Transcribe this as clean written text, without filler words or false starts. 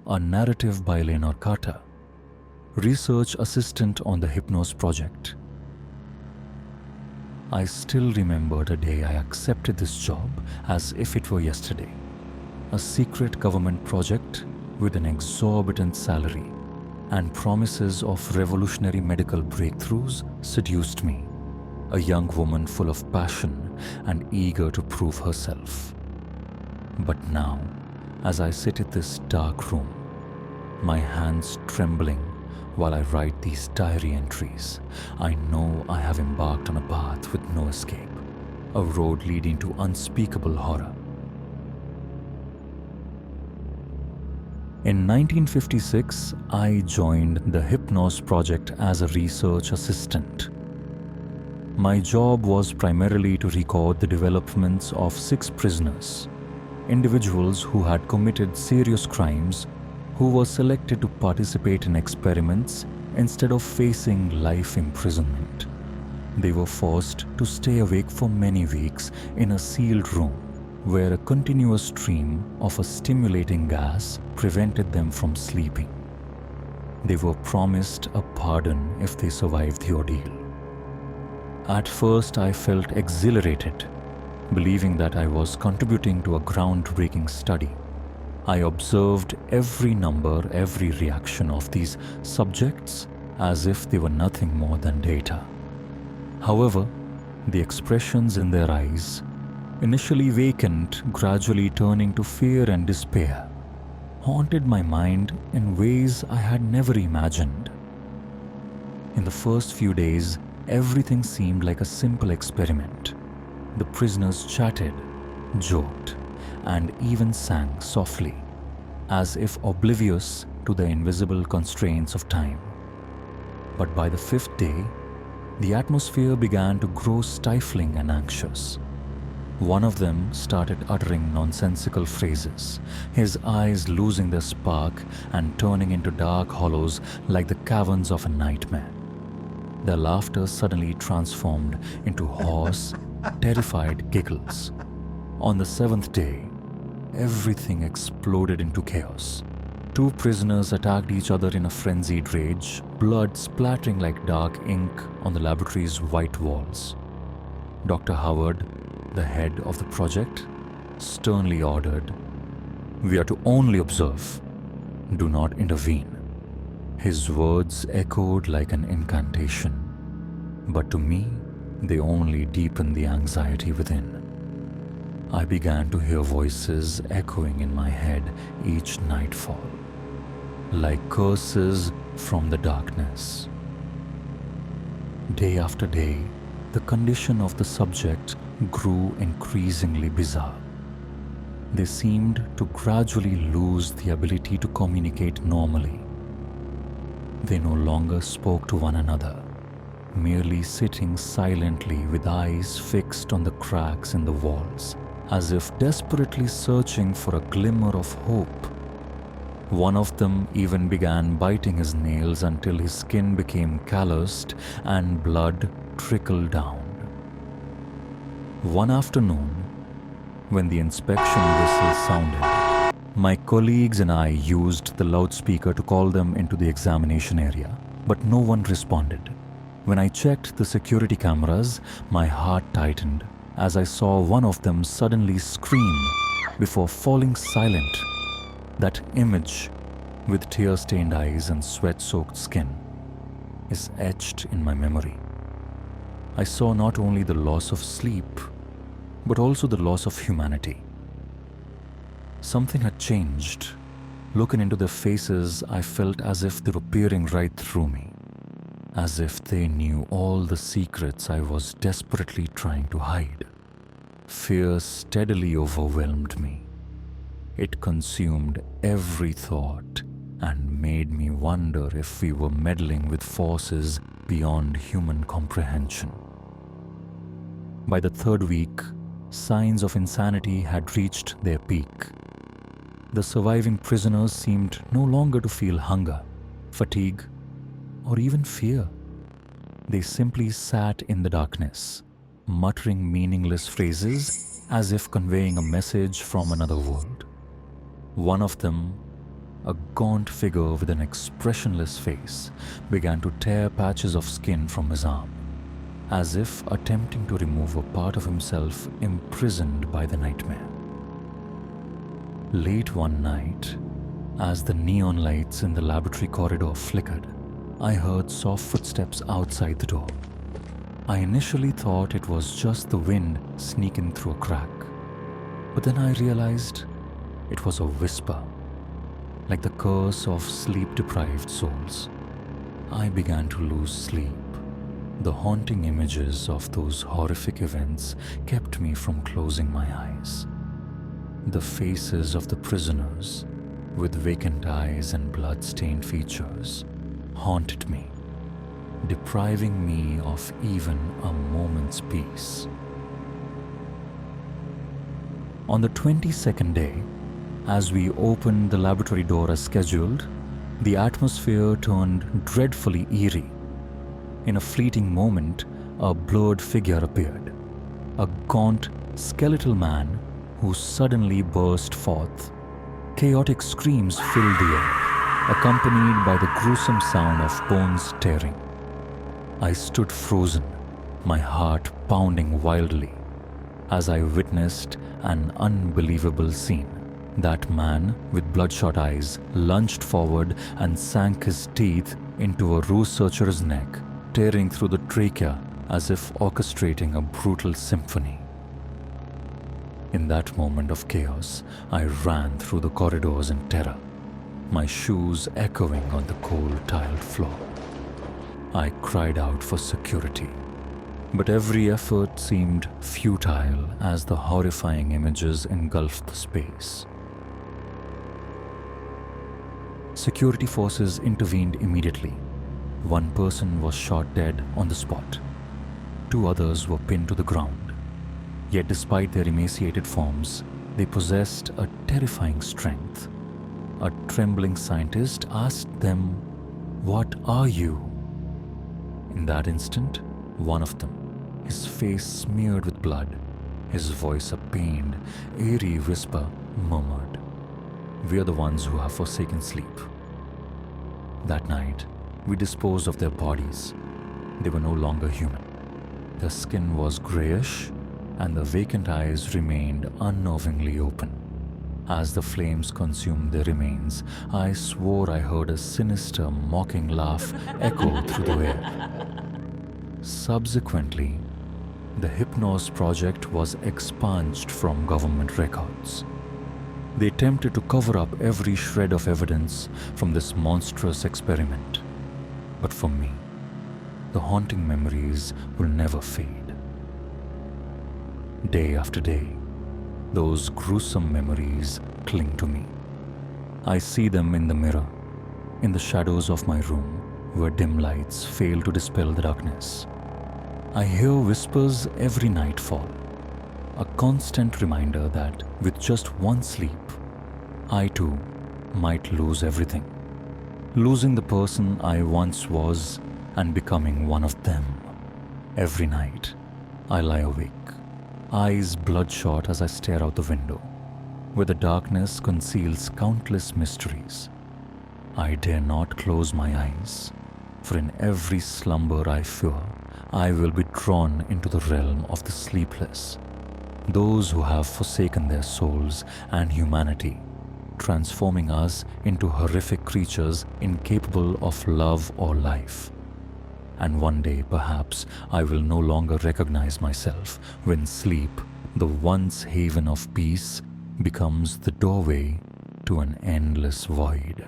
a narrative by Leonor Carter, research assistant on the Hypnos Project. I still remember the day I accepted this job as if it were yesterday. A secret government project with an exorbitant salary and promises of revolutionary medical breakthroughs seduced me, a young woman full of passion and eager to prove herself. But now, as I sit in this dark room, my hands trembling while I write these diary entries, I know I have embarked on a path with no escape, a road leading to unspeakable horror. In 1956, I joined the Hypnos Project as a research assistant. My job was primarily to record the developments of 6 prisoners, individuals who had committed serious crimes, who were selected to participate in experiments instead of facing life imprisonment. They were forced to stay awake for many weeks in a sealed room where a continuous stream of a stimulating gas prevented them from sleeping. They were promised a pardon if they survived the ordeal. At first, I felt exhilarated, believing that I was contributing to a groundbreaking study. I observed every number, every reaction of these subjects as if they were nothing more than data. However, the expressions in their eyes, initially vacant, gradually turning to fear and despair, haunted my mind in ways I had never imagined. In the first few days, everything seemed like a simple experiment. The prisoners chatted, joked, and even sang softly, as if oblivious to the invisible constraints of time. But by the 5th day, the atmosphere began to grow stifling and anxious. One of them started uttering nonsensical phrases, his eyes losing their spark and turning into dark hollows like the caverns of a nightmare. Their laughter suddenly transformed into hoarse, terrified giggles. On the 7th day, everything exploded into chaos. 2 prisoners attacked each other in a frenzied rage, blood splattering like dark ink on the laboratory's white walls. Dr. Howard, the head of the project, sternly ordered, "We are to only observe, do not intervene." His words echoed like an incantation, but to me, they only deepened the anxiety within. I began to hear voices echoing in my head each nightfall, like curses from the darkness. Day after day, the condition of the subject grew increasingly bizarre. They seemed to gradually lose the ability to communicate normally. They no longer spoke to one another, merely sitting silently with eyes fixed on the cracks in the walls, as if desperately searching for a glimmer of hope. One of them even began biting his nails until his skin became calloused and blood trickled down. One afternoon, when the inspection whistle sounded, my colleagues and I used the loudspeaker to call them into the examination area, but no one responded. When I checked the security cameras, my heart tightened as I saw one of them suddenly scream before falling silent. That image, with tear-stained eyes and sweat-soaked skin, is etched in my memory. I saw not only the loss of sleep, but also the loss of humanity. Something had changed. Looking into their faces, I felt as if they were peering right through me, as if they knew all the secrets I was desperately trying to hide. Fear steadily overwhelmed me. It consumed every thought and made me wonder if we were meddling with forces beyond human comprehension. By the 3rd week, signs of insanity had reached their peak. The surviving prisoners seemed no longer to feel hunger, fatigue, or even fear. They simply sat in the darkness, muttering meaningless phrases as if conveying a message from another world. One of them, a gaunt figure with an expressionless face, began to tear patches of skin from his arm, as if attempting to remove a part of himself imprisoned by the nightmare. Late one night, as the neon lights in the laboratory corridor flickered, I heard soft footsteps outside the door. I initially thought it was just the wind sneaking through a crack, but then I realized it was a whisper, like the curse of sleep-deprived souls. I began to lose sleep. The haunting images of those horrific events kept me from closing my eyes. The faces of the prisoners, with vacant eyes and blood-stained features, haunted me, depriving me of even a moment's peace. On the 22nd day, as we opened the laboratory door as scheduled, the atmosphere turned dreadfully eerie. In a fleeting moment, a blurred figure appeared, a gaunt, skeletal man who suddenly burst forth. Chaotic screams filled the air, accompanied by the gruesome sound of bones tearing. I stood frozen, my heart pounding wildly, as I witnessed an unbelievable scene. That man with bloodshot eyes lunged forward and sank his teeth into a researcher's neck, tearing through the trachea as if orchestrating a brutal symphony. In that moment of chaos, I ran through the corridors in terror, my shoes echoing on the cold tiled floor. I cried out for security, but every effort seemed futile as the horrifying images engulfed the space. Security forces intervened immediately. One person was shot dead on the spot. 2 others were pinned to the ground. Yet despite their emaciated forms, they possessed a terrifying strength. A trembling scientist asked them, "What are you?" In that instant, one of them, his face smeared with blood, his voice a pained, eerie whisper, murmured, "We are the ones who have forsaken sleep." That night, we disposed of their bodies. They were no longer human. Their skin was grayish, and the vacant eyes remained unnervingly open. As the flames consumed their remains, I swore I heard a sinister, mocking laugh echo through the air. Subsequently, the Hypnos Project was expunged from government records. They attempted to cover up every shred of evidence from this monstrous experiment. But for me, the haunting memories will never fade. Day after day, those gruesome memories cling to me. I see them in the mirror, in the shadows of my room, where dim lights fail to dispel the darkness. I hear whispers every nightfall, a constant reminder that with just one sleep, I too might lose everything, losing the person I once was and becoming one of them. Every night, I lie awake, eyes bloodshot as I stare out the window, where the darkness conceals countless mysteries. I dare not close my eyes, for in every slumber I fear I will be drawn into the realm of the sleepless, those who have forsaken their souls and humanity, transforming us into horrific creatures incapable of love or life. And one day, perhaps, I will no longer recognize myself when sleep, the once haven of peace, becomes the doorway to an endless void.